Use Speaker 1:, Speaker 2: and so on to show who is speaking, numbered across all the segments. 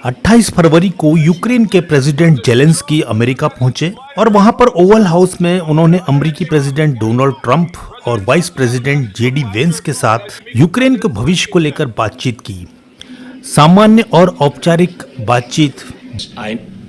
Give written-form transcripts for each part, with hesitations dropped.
Speaker 1: 28 फरवरी को यूक्रेन के president Zelensky America पहुंचे और वहां पर ओवल हाउस में उन्होंने अमेरिकी प्रेसिडेंट डोनाल्ड ट्रंप और वाइस प्रेसिडेंट जेडी वेंस के साथ यूक्रेन के भविष्य को लेकर बातचीत की। सामान्य और औपचारिक बातचीत।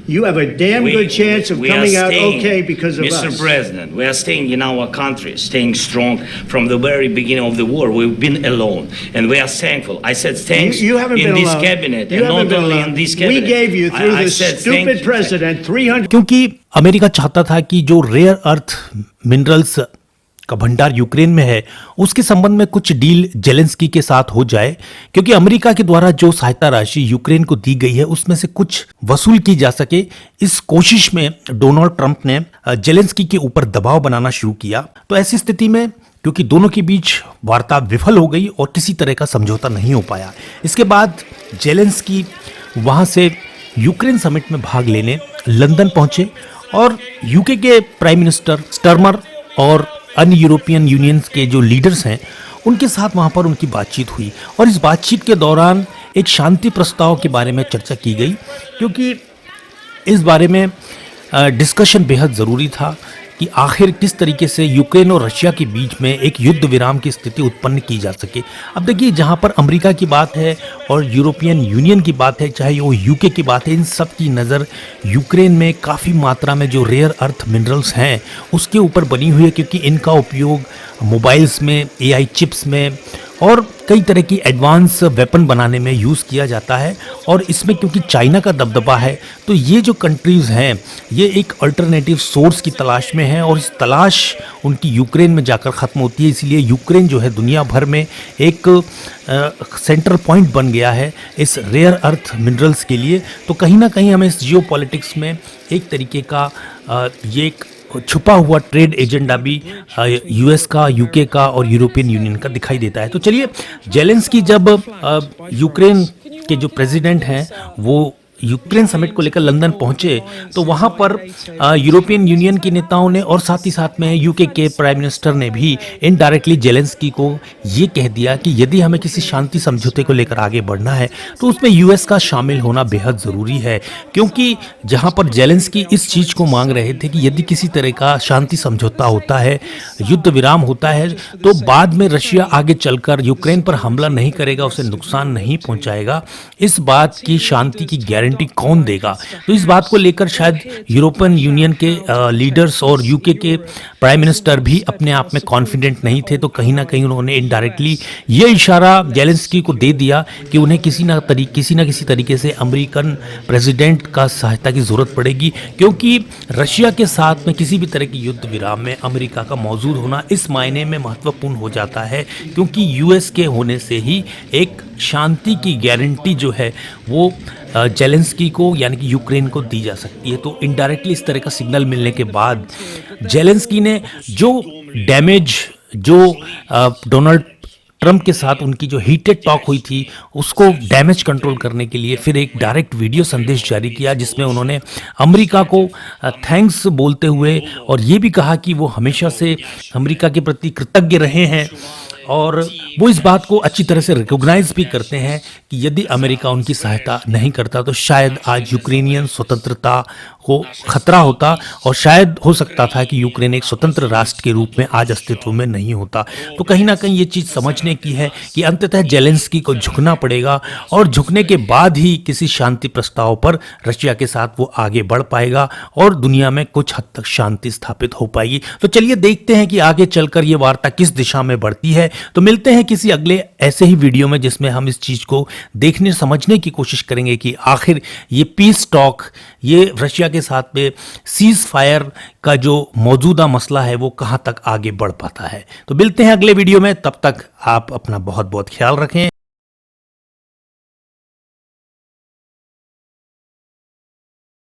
Speaker 2: You have a damn good chance of coming out okay because of us.
Speaker 3: Mr. President, we are staying in our country, staying strong from the very beginning of the war. We've been alone, and we are thankful. I said thanks
Speaker 2: You haven't
Speaker 3: in
Speaker 2: been
Speaker 3: this
Speaker 2: alone.
Speaker 3: cabinet,
Speaker 2: You
Speaker 3: and
Speaker 2: haven't
Speaker 3: not
Speaker 2: been
Speaker 3: only
Speaker 2: alone.
Speaker 3: in this cabinet.
Speaker 2: We gave you through this stupid president 300.
Speaker 1: क्योंकि America चाहता था कि जो rare earth minerals का भंडार Ukraine में है उसके संबंध में कुछ डील जेलेंस्की के साथ हो जाए, क्योंकि अमेरिका के द्वारा जो सहायता राशि यूक्रेन को दी गई है उसमें से कुछ वसूल की जा सके। इस कोशिश में डोनाल्ड ट्रंप ने जेलेंस्की के ऊपर दबाव बनाना शुरू किया। तो ऐसी स्थिति में क्योंकि दोनों के बीच वार्ता विफल हो गई और किसी तरह का समझौता नहीं हो पाया, इसके बाद जेलेंस्की वहां से यूक्रेन समिट में भाग लेने लंदन पहुंचे और यूके के प्राइम मिनिस्टर स्टर्मर और अन्य यूरोपियन यूनियंस के जो लीडर्स हैं उनके साथ वहां पर उनकी बातचीत हुई। और इस बातचीत के दौरान एक शांति प्रस्ताव के बारे में चर्चा की गई, क्योंकि इस बारे में डिस्कशन बेहद ज़रूरी था कि आखिर किस तरीके से यूक्रेन और रशिया के बीच में एक युद्ध विराम की स्थिति उत्पन्न की जा सके। अब देखिए, जहां पर अमेरिका की बात है और यूरोपियन यूनियन की बात है, चाहे वो यूके की बात है, इन सब की नज़र यूक्रेन में काफ़ी मात्रा में जो रेयर अर्थ मिनरल्स हैं उसके ऊपर बनी हुई है, क्योंकि इनका उपयोग मोबाइल्स में, एआई चिप्स में और कई तरह की एडवांस वेपन बनाने में यूज़ किया जाता है। और इसमें क्योंकि चाइना का दबदबा है, तो ये जो कंट्रीज़ हैं ये एक अल्टरनेटिव सोर्स की तलाश में हैं और इस तलाश उनकी यूक्रेन में जाकर ख़त्म होती है। इसलिए यूक्रेन जो है दुनिया भर में एक सेंटर पॉइंट बन गया है इस रेयर अर्थ मिनरल्स के लिए। तो कहीं ना कहीं हमें इस जियोपॉलिटिक्स में एक तरीके का ये एक छुपा हुआ ट्रेड एजेंडा भी यूएस का, यूके का और यूरोपियन यूनियन का दिखाई देता है। तो चलिए, जेलेंस्की जब यूक्रेन के जो प्रेसिडेंट हैं वो यूक्रेन समिट को लेकर लंदन पहुंचे, तो वहां पर यूरोपियन यूनियन के नेताओं ने और साथ ही साथ में यूके के प्राइम मिनिस्टर ने भी इनडायरेक्टली जेलेंस्की को ये कह दिया कि यदि हमें किसी शांति समझौते को लेकर आगे बढ़ना है तो उसमें यूएस का शामिल होना बेहद ज़रूरी है। क्योंकि जहां पर जेलेंस्की इस चीज़ को मांग रहे थे कि यदि किसी तरह का शांति समझौता होता है, युद्ध विराम होता है, तो बाद में रशिया आगे चलकर यूक्रेन पर हमला नहीं करेगा, उसे नुकसान नहीं पहुंचाएगा। इस बात की शांति की गारंटी कौन देगा? तो इस बात को लेकर शायद यूरोपियन यूनियन के लीडर्स और यूके के प्राइम मिनिस्टर भी अपने आप में कॉन्फिडेंट नहीं थे। तो कहीं ना कहीं उन्होंने इनडायरेक्टली ये इशारा जेलेंस्की को दे दिया कि उन्हें किसी ना किसी तरीके से अमेरिकन प्रेसिडेंट का सहायता की जरूरत पड़ेगी, क्योंकि रशिया के साथ में किसी भी तरह की युद्ध विराम में अमेरिका का मौजूद होना इस मायने में महत्वपूर्ण हो जाता है, क्योंकि यूएस के होने से ही एक शांति की गारंटी जो है वो जेलेंस्की को यानी कि यूक्रेन को दी जा सकती है। तो इनडायरेक्टली इस तरह का सिग्नल मिलने के बाद जेलेंस्की ने जो डैमेज जो डोनाल्ड ट्रंप के साथ उनकी जो हीटेड टॉक हुई थी उसको डैमेज कंट्रोल करने के लिए फिर एक डायरेक्ट वीडियो संदेश जारी किया, जिसमें उन्होंने अमेरिका को थैंक्स बोलते हुए और ये भी कहा कि वो हमेशा से अमेरिका के प्रति कृतज्ञ रहे हैं और वो इस बात को अच्छी तरह से रिकॉग्नाइज भी करते हैं कि यदि अमेरिका उनकी सहायता नहीं करता तो शायद आज यूक्रेनियन स्वतंत्रता को खतरा होता और शायद हो सकता था कि यूक्रेन एक स्वतंत्र राष्ट्र के रूप में आज अस्तित्व में नहीं होता। तो कहीं ना कहीं ये चीज़ समझने की है कि अंततः जेलेंस्की को झुकना पड़ेगा और झुकने के बाद ही किसी शांति प्रस्ताव पर रशिया के साथ वो आगे बढ़ पाएगा और दुनिया में कुछ हद तक शांति स्थापित हो पाएगी। तो चलिए देखते हैं कि आगे चलकर ये वार्ता किस दिशा में बढ़ती है। तो मिलते हैं किसी अगले ऐसे ही वीडियो में जिसमें हम इस चीज़ को देखने समझने की कोशिश करेंगे कि आखिर ये पीस टॉक, ये रशिया के साथ में सीज फायर का जो मौजूदा मसला है वो कहां तक आगे बढ़ पाता है। तो मिलते हैं अगले वीडियो में, तब तक आप अपना बहुत बहुत ख्याल रखें।